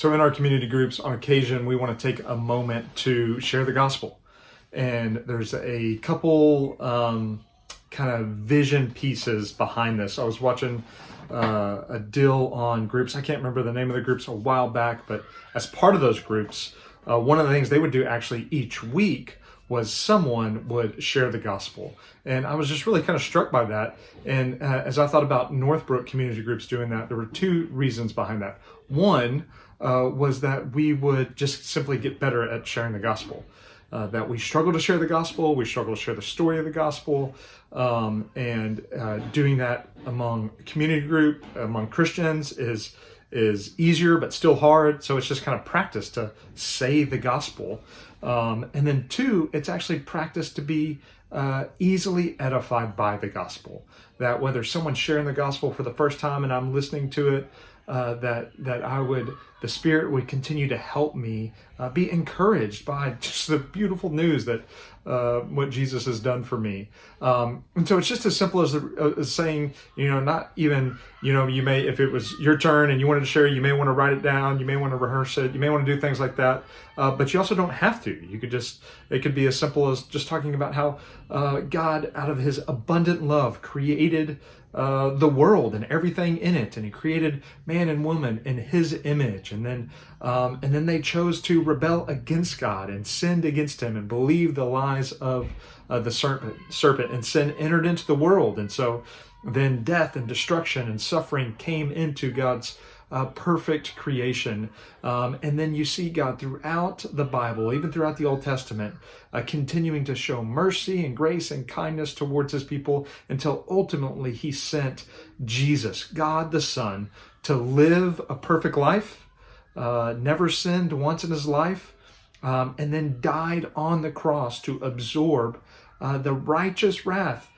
So in our community groups, on occasion, we want to take a moment to share the gospel. And there's a couple kind of vision pieces behind this. I was watching a deal on groups. I can't remember the name of the groups a while back, but as part of those groups, one of the things they would do actually each week was someone would share the gospel. And I was just really kind of struck by that. And as I thought about Northbrook community groups doing that, there were two reasons behind that. One was that we would just simply get better at sharing the gospel. That we struggle to share the gospel, we struggle to share the story of the gospel, and doing that among community group, among Christians is easier but still hard. So it's just kind of practice to say the gospel. And then two, it's actually practice to be easily edified by the gospel. That whether someone's sharing the gospel for the first time and I'm listening to it, the Spirit would continue to help me be encouraged by just the beautiful news that what Jesus has done for me. And so it's just as simple as saying, not even, you may, if it was your turn and you wanted to share, you may want to write it down, you may want to rehearse it, you may want to do things like that. But you also don't have to. It could be as simple as just talking about how God, out of his abundant love, created the world and everything in it, and he created man and woman in his image, and then they chose to rebel against God and sinned against him and believed the lies of the serpent, and sin entered into the world, and so then death and destruction and suffering came into God's perfect creation. And then you see God throughout the Bible, even throughout the Old Testament, continuing to show mercy and grace and kindness towards his people until ultimately he sent Jesus, God the Son, to live a perfect life, never sinned once in his life, and then died on the cross to absorb the righteous wrath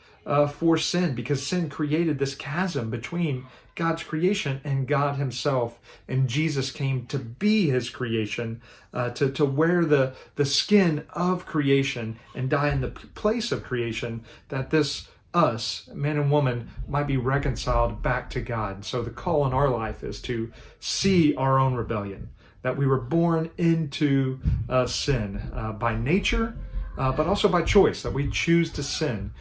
for sin, because sin created this chasm between God's creation and God himself. And Jesus came to be his creation, to wear the skin of creation and die in the place of creation, that us, man and woman, might be reconciled back to God. So the call in our life is to see our own rebellion, that we were born into sin by nature, but also by choice, that we choose to sin.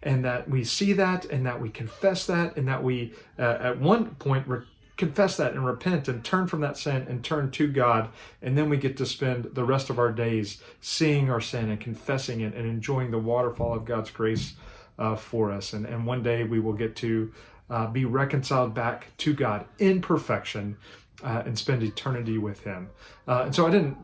And that we see that, and that we confess that, and that we at one point confess that and repent and turn from that sin and turn to God. And then we get to spend the rest of our days seeing our sin and confessing it and enjoying the waterfall of God's grace for us. And one day we will get to be reconciled back to God in perfection and spend eternity with him. And so I didn't,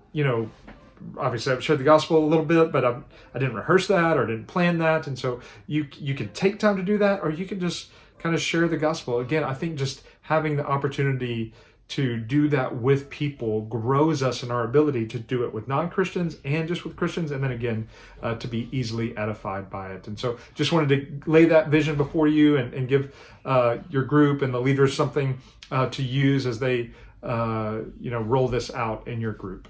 obviously I've shared the gospel a little bit, but I didn't rehearse that or didn't plan that. And so you can take time to do that, or you can just kind of share the gospel. Again, I think just having the opportunity to do that with people grows us in our ability to do it with non-Christians and just with Christians, and then again, to be easily edified by it. And so just wanted to lay that vision before you and give your group and the leaders something to use as they roll this out in your group.